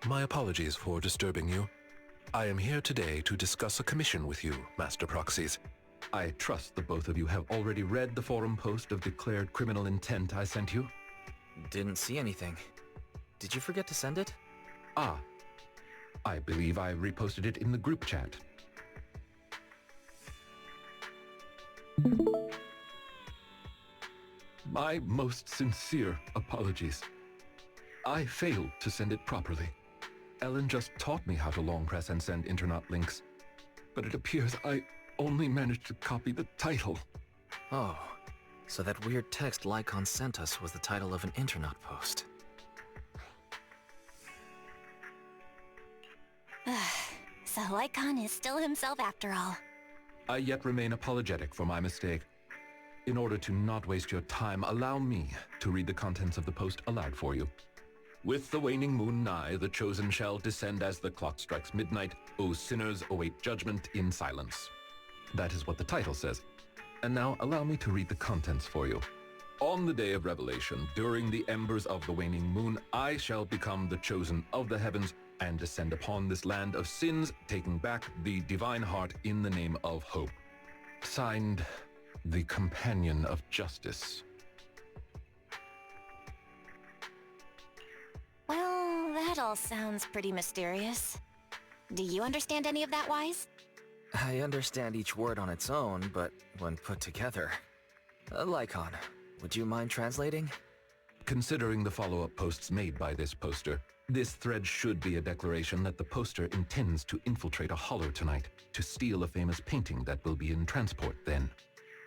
My apologies for disturbing you. I am here today to discuss a commission with you, Master Proxies. I trust the both of you have already read the forum post of declared criminal intent I sent you. Didn't see anything. Did you forget to send it? Ah, I believe I reposted it in the group chat. My most sincere apologies. I failed to send it properly. Ellen just taught me how to long press and send internet links, but it appears I only managed to copy the title. Oh, so that weird text Lycaon sent us was the title of an internet post. So Lycaon is still himself after all. I yet remain apologetic for my mistake. In order to not waste your time, allow me to read the contents of the post aloud for you. With the waning moon nigh, the chosen shall descend as the clock strikes midnight. O sinners, await judgment in silence. That is what the title says. And now allow me to read the contents for you. On the day of revelation, during the embers of the waning moon, I shall become the chosen of the heavens and descend upon this land of sins, taking back the divine heart in the name of hope. Signed, the Companion of Justice. Well, that all sounds pretty mysterious. Do you understand any of that, Wise? I understand each word on its own, but when put together... Lycaon, would you mind translating? Considering the follow-up posts made by this poster, this thread should be a declaration that the poster intends to infiltrate a hollow tonight to steal a famous painting that will be in transport then.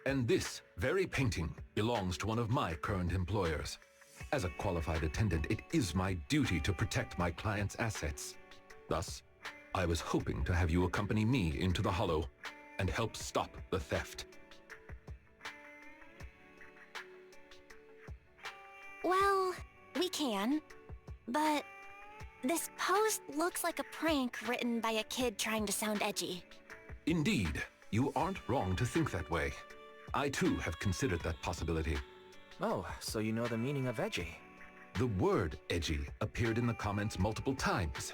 And this very painting belongs to one of my current employers. As a qualified attendant, it is my duty to protect my client's assets. Thus, I was hoping to have you accompany me into the hollow and help stop the theft. Well, we can, but this post looks like a prank written by a kid trying to sound edgy. Indeed, you aren't wrong to think that way. I too have considered that possibility. Oh, so you know the meaning of edgy. The word edgy appeared in the comments multiple times.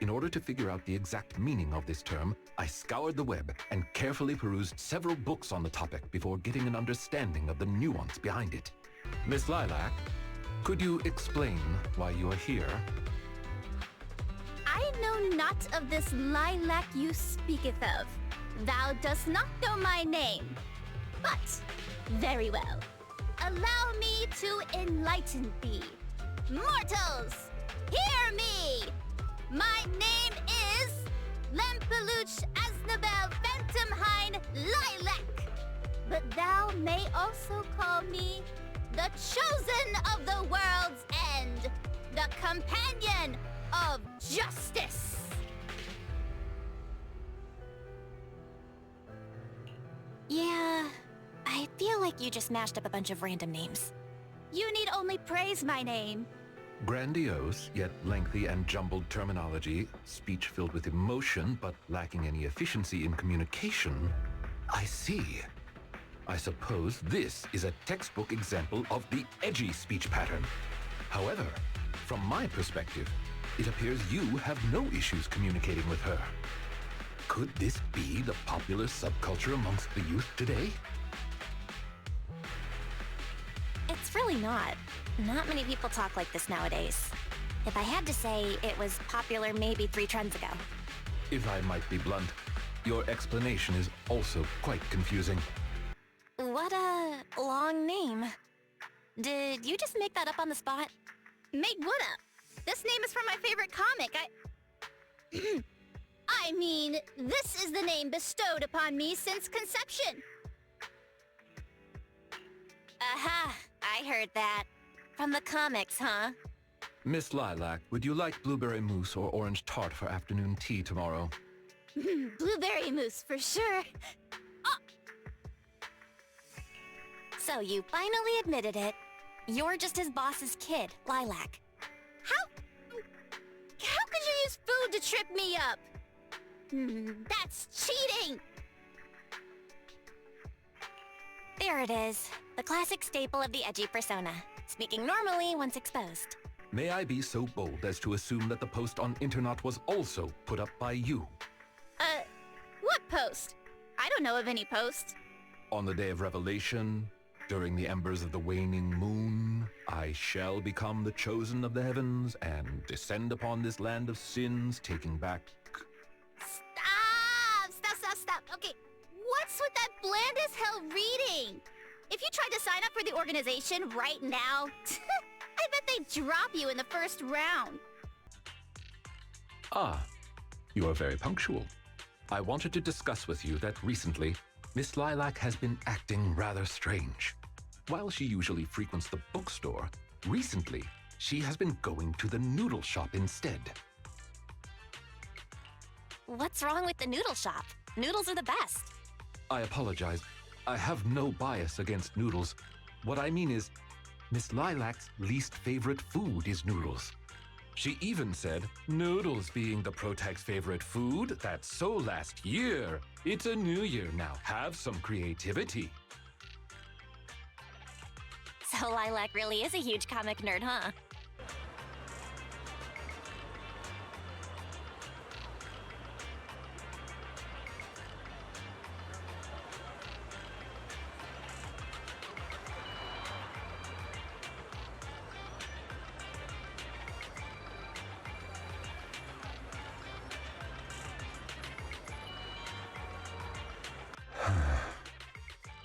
In order to figure out the exact meaning of this term, I scoured the web and carefully perused several books on the topic before getting an understanding of the nuance behind it. Miss Lilac, could you explain why you are here? I know not of this lilac you speaketh of. Thou dost not know my name. But, very well. Allow me to enlighten thee. Mortals, hear me! My name is Lempeluch Aznabel Phantomhine Lilac. But thou may also call me the Chosen of the World's End, the Companion of Justice. Yeah, I feel like you just mashed up a bunch of random names. You need only praise my name. Grandiose, yet lengthy and jumbled terminology, speech filled with emotion but lacking any efficiency in communication. I see. I suppose this is a textbook example of the edgy speech pattern. However, from my perspective, it appears you have no issues communicating with her. Could this be the popular subculture amongst the youth today? It's really not. Not many people talk like this nowadays. If I had to say, it was popular maybe 3 trends ago. If I might be blunt, your explanation is also quite confusing. What a long name. Did you just make that up on the spot? Made what up? This name is from my favorite comic. I mean, this is the name bestowed upon me since conception. Aha, I heard that. From the comics, huh? Miss Lilac, would you like blueberry mousse or orange tart for afternoon tea tomorrow? Blueberry mousse, for sure. So you finally admitted it. You're just his boss's kid, Lilac. How could you use food to trip me up? That's cheating! There it is. The classic staple of the edgy persona. Speaking normally once exposed. May I be so bold as to assume that the post on Internet was also put up by you? What post? I don't know of any post. On the day of revelation, during the embers of the waning moon, I shall become the chosen of the heavens and descend upon this land of sins, taking back... Stop. Okay, what's with that bland as hell reading? If you tried to sign up for the organization right now, I bet they'd drop you in the first round. Ah, you are very punctual. I wanted to discuss with you that recently, Miss Lilac has been acting rather strange. While she usually frequents the bookstore, recently she has been going to the noodle shop instead. What's wrong with the noodle shop? Noodles are the best. I apologize. I have no bias against noodles. What I mean is, Miss Lilac's least favorite food is noodles. She even said, noodles being the protag's favorite food, that's so last year. It's a new year now. Have some creativity. So Lilac really is a huge comic nerd, huh?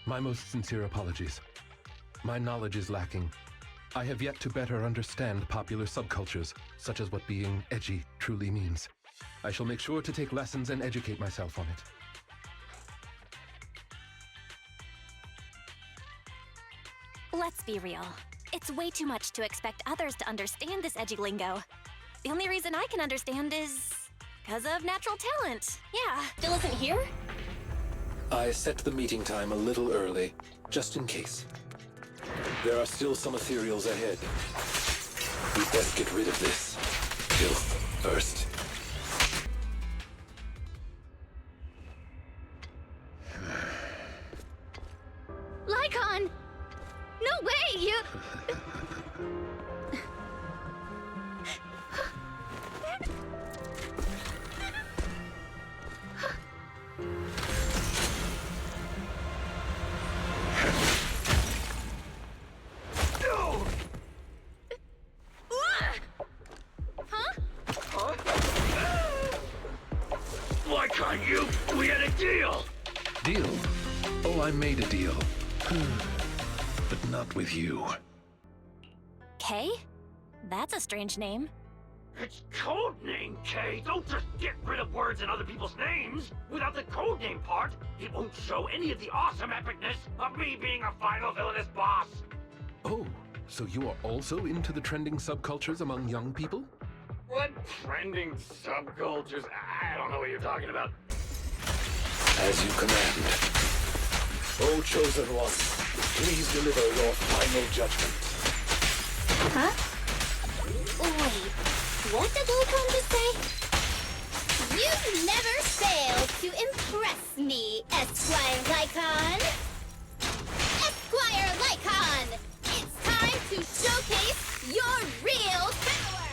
My most sincere apologies. My knowledge is lacking. I have yet to better understand popular subcultures, such as what being edgy truly means. I shall make sure to take lessons and educate myself on it. Let's be real. It's way too much to expect others to understand this edgy lingo. The only reason I can understand is... because of natural talent. Yeah. Phil isn't here? I set the meeting time a little early, just in case. There are still some ethereals ahead. We'd best get rid of this filth first. Lycaon! No way, you... We had a deal! Deal? Oh, I made a deal. But not with you. Kay? That's a strange name. It's codename, Kay. Don't just get rid of words in other people's names. Without the codename part, it won't show any of the awesome epicness of me being a final villainous boss. Oh, so you are also into the trending subcultures among young people? What trending subcultures? I don't know what you're talking about. As you command. O Chosen One, please deliver your final judgment. Huh? Wait, what did Lycaon just say? You never failed to impress me, Esquire Lycaon! Esquire Lycaon! It's time to showcase your real power!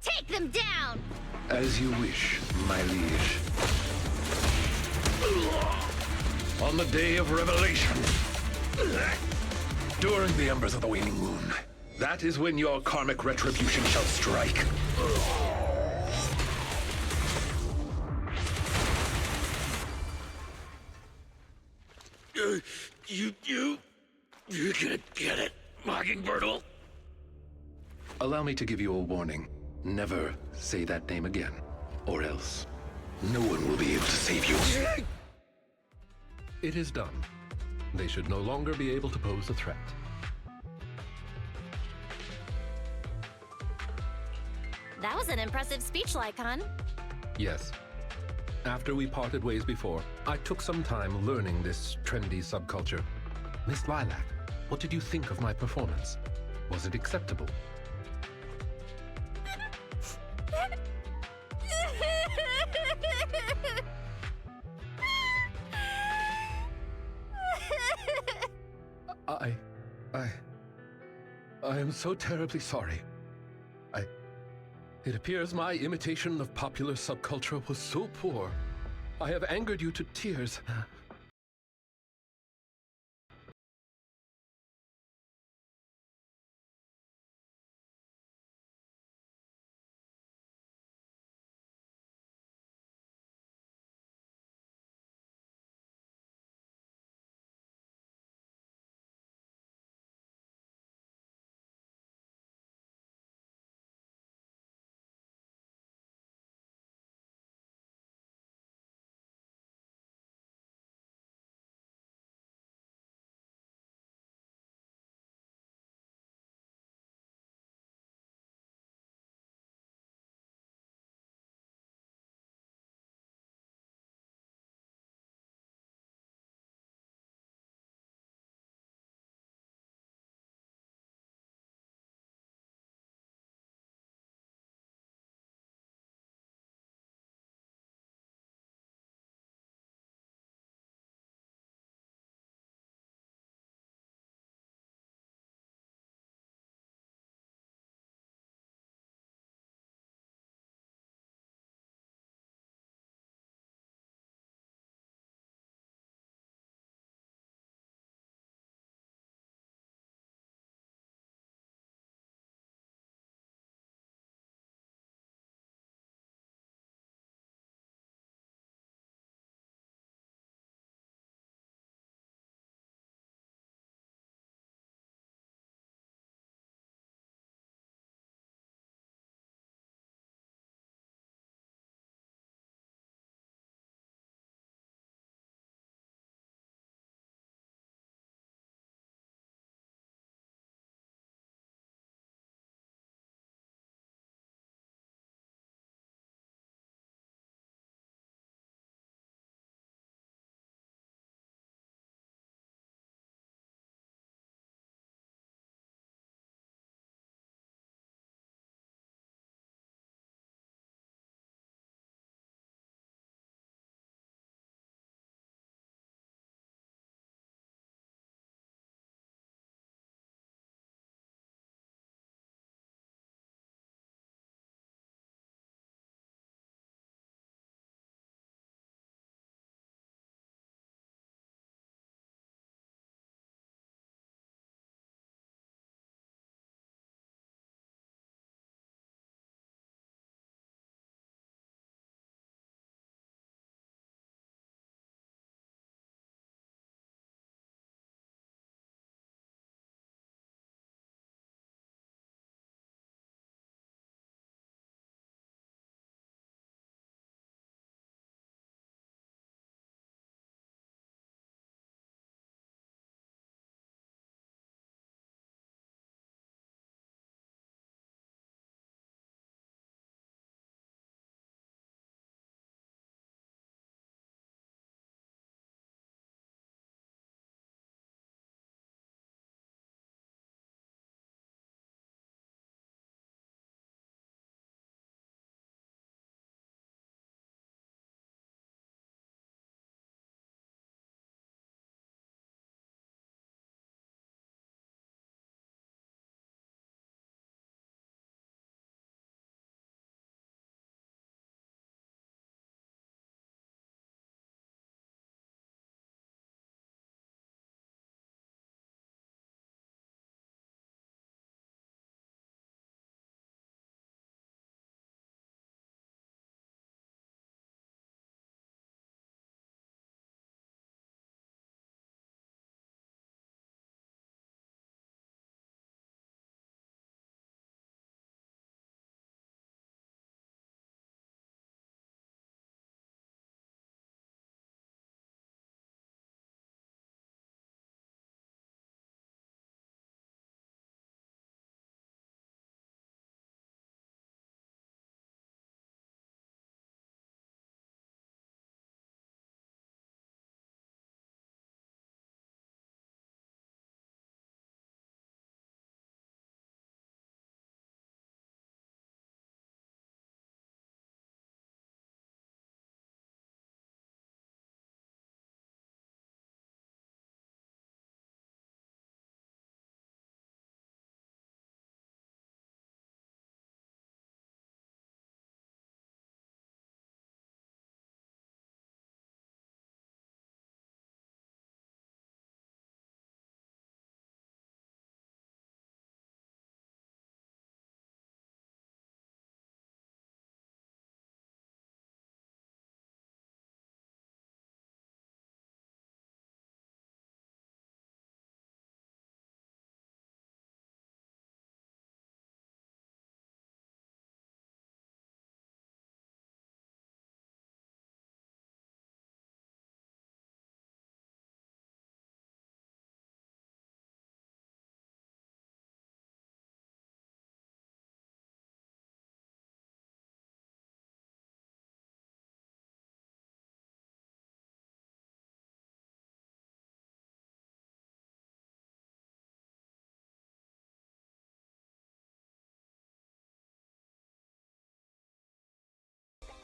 Take them down! As you wish, my liege. On the day of revelation, during the embers of the waning moon, that is when your karmic retribution shall strike. You're gonna get it, Mockingbirdle. Allow me to give you a warning. Never say that name again, or else no one will be able to save you. It is done. They should no longer be able to pose a threat. That was an impressive speech, Lycaon. Yes. After we parted ways before, I took some time learning this trendy subculture. Miss Lilac, what did you think of my performance? Was it acceptable? I am so terribly sorry. It appears my imitation of popular subculture was so poor. I have angered you to tears.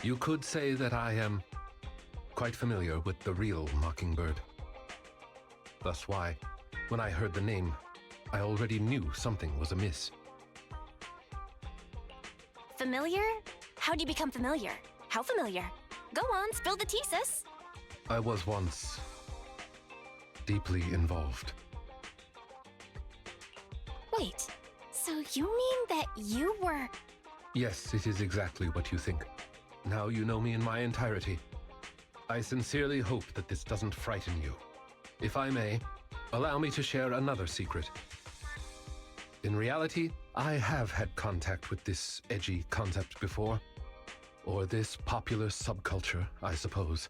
You could say that I am quite familiar with the real Mockingbird. Thus why, when I heard the name, I already knew something was amiss. Familiar? How'd you become familiar? How familiar? Go on, spill the tea, sis. I was once deeply involved. Wait, so you mean that you were... Yes, it is exactly what you think. Now you know me in my entirety. I sincerely hope that this doesn't frighten you. If I may, allow me to share another secret. In reality, I have had contact with this edgy concept before. Or this popular subculture, I suppose.